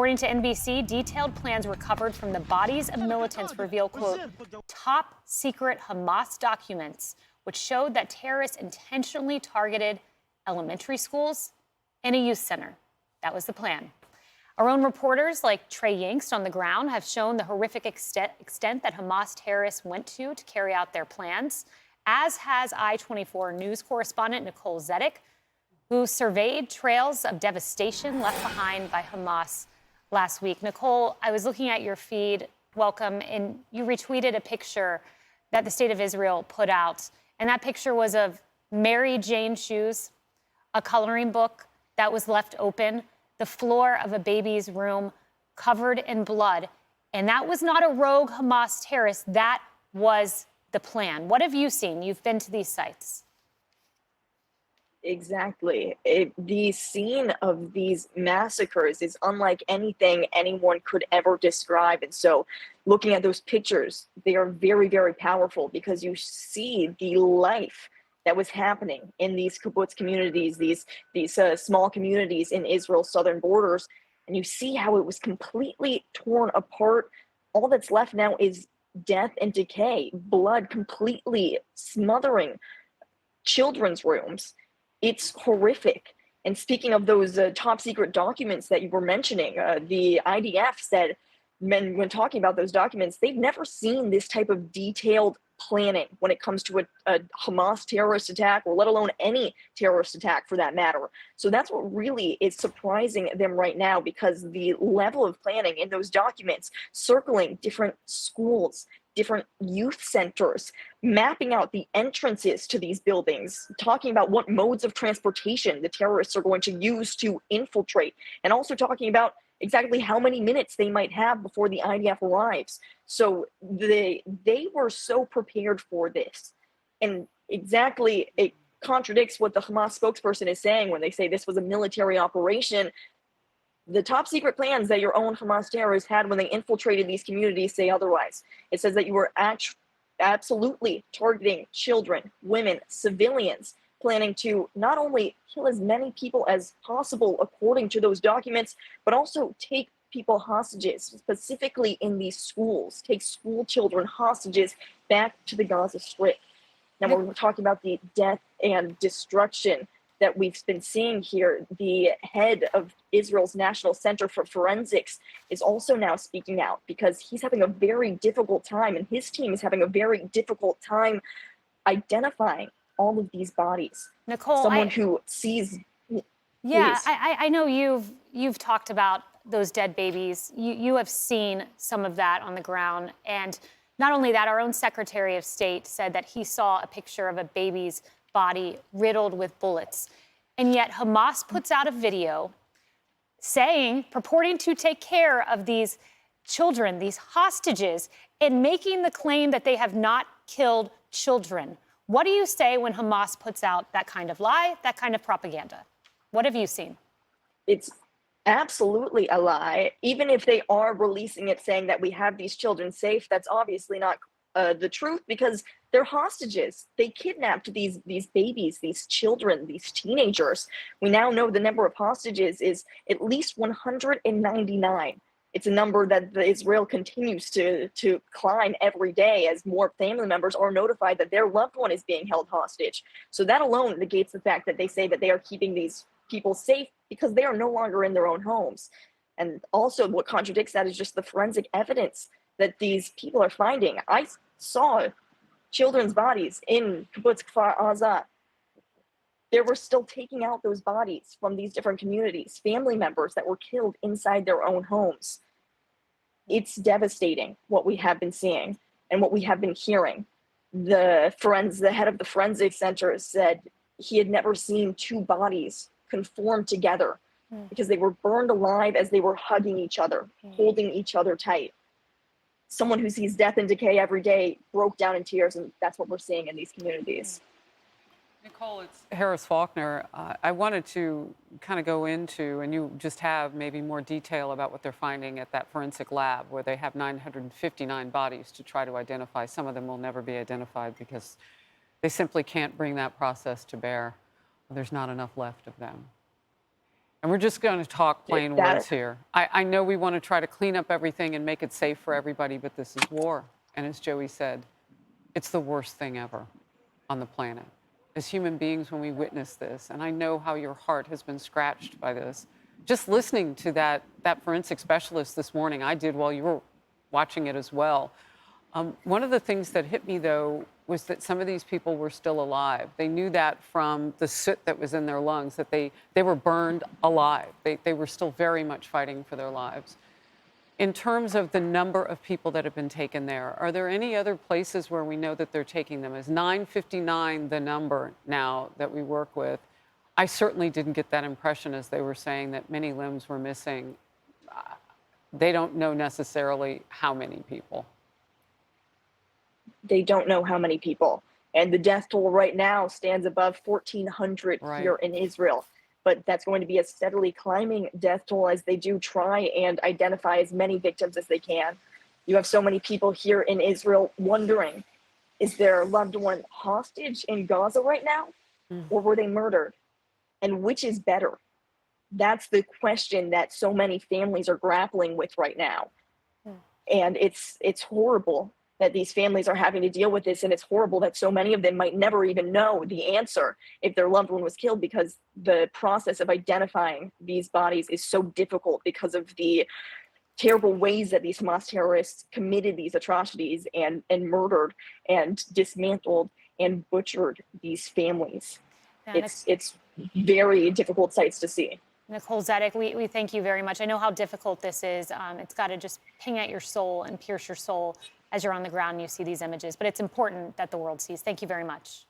According to NBC, detailed plans recovered from the bodies of militants reveal, quote, top secret Hamas documents, which showed that terrorists intentionally targeted elementary schools and a youth center. That was the plan. Our own reporters like Trey Yingst on the ground have shown the horrific extent that Hamas terrorists went to carry out their plans, as has I-24 news correspondent Nicole Zedeck, who surveyed trails of devastation left behind by Hamas last week. Nicole, I was looking at your feed, welcome, and you retweeted a picture that the State of Israel put out. And that picture was of Mary Jane shoes, a coloring book that was left open, the floor of a baby's room covered in blood. And that was not a rogue Hamas terrorist. That was the plan. What have you seen? You've been to these sites. Exactly. The scene of these massacres is unlike anything anyone could ever describe. And so looking at those pictures, they are very, very powerful because you see the life that was happening in these kibbutz communities, these small communities in Israel's southern borders. And you see how it was completely torn apart. All that's left now is death and decay, blood completely smothering children's rooms. It's horrific. And speaking of those top secret documents that you were mentioning, the IDF said, when talking about those documents, they've never seen this type of detailed planning when it comes to a Hamas terrorist attack, or let alone any terrorist attack for that matter. So that's what really is surprising them right now, because the level of planning in those documents, circling different schools, different youth centers, mapping out the entrances to these buildings, talking about what modes of transportation the terrorists are going to use to infiltrate, and also talking about exactly how many minutes they might have before the IDF arrives. So they were so prepared for this. And exactly, it contradicts what the Hamas spokesperson is saying when they say this was a military operation. The top secret plans that your own Hamas terrorists had when they infiltrated these communities say otherwise. It says that you were absolutely targeting children, women, civilians, planning to not only kill as many people as possible according to those documents, but also take people hostages, specifically in these schools, take school children hostages back to the Gaza Strip. Now, when we're talking about the death and destruction that we've been seeing here, the head of Israel's National Center for Forensics is also now speaking out, because he's having a very difficult time, and his team is having a very difficult time identifying all of these bodies. Nicole, someone who sees. Yeah, I know you've talked about those dead babies. You have seen some of that on the ground. And not only that, our own Secretary of State said that he saw a picture of a baby's body riddled with bullets. And yet Hamas puts out a video purporting to take care of these children, these hostages, and making the claim that they have not killed children. What do you say when Hamas puts out that kind of lie, that kind of propaganda? What have you seen? It's absolutely a lie. Even if they are releasing it saying that we have these children safe, that's obviously not the truth, because they're hostages. They kidnapped these babies, these children, these teenagers. We now know the number of hostages is at least 199. It's a number that Israel continues to climb every day as more family members are notified that their loved one is being held hostage. So that alone negates the fact that they say that they are keeping these people safe, because they are no longer in their own homes. And also what contradicts that is just the forensic evidence that these people are finding. I saw children's bodies in Kibbutz Kfar Aza. They were still taking out those bodies from these different communities, family members that were killed inside their own homes. It's devastating what we have been seeing and what we have been hearing. The head of the forensic center said he had never seen two bodies conform together because they were burned alive as they were hugging each other, holding each other tight. Someone who sees death and decay every day broke down in tears, and that's what we're seeing in these communities. Nicole, it's Harris Faulkner. I wanted to kind of go into, and you just have maybe more detail about what they're finding at that forensic lab, where they have 959 bodies to try to identify. Some of them will never be identified because they simply can't bring that process to bear. There's not enough left of them. And we're just going to talk plain That- words here. I know we want to try to clean up everything and make it safe for everybody, but this is war. And as Joey said, it's the worst thing ever on the planet. As human beings, when we witness this, and I know how your heart has been scratched by this, just listening to that forensic specialist this morning, I did while you were watching it as well. One of the things that hit me, though, was that some of these people were still alive. They knew that from the soot that was in their lungs, that they were burned alive. They were still very much fighting for their lives. In terms of the number of people that have been taken there, are there any other places where we know that they're taking them? Is 959 the number now that we work with? I certainly didn't get that impression as they were saying that many limbs were missing. They don't know necessarily how many people. They don't know how many people. And the death toll right now stands above 1,400 here in Israel. But that's going to be a steadily climbing death toll as they do try and identify as many victims as they can. You have so many people here in Israel wondering, is their loved one hostage in Gaza right now? Or were they murdered? And which is better? That's the question that so many families are grappling with right now. And it's horrible that these families are having to deal with this. And it's horrible that so many of them might never even know the answer if their loved one was killed, because the process of identifying these bodies is so difficult because of the terrible ways that these Hamas terrorists committed these atrocities and murdered and dismantled and butchered these families. It's very difficult sights to see. Nicole Zedeck, we thank you very much. I know how difficult this is. It's got to just ping at your soul and pierce your soul as you're on the ground and you see these images. But it's important that the world sees. Thank you very much.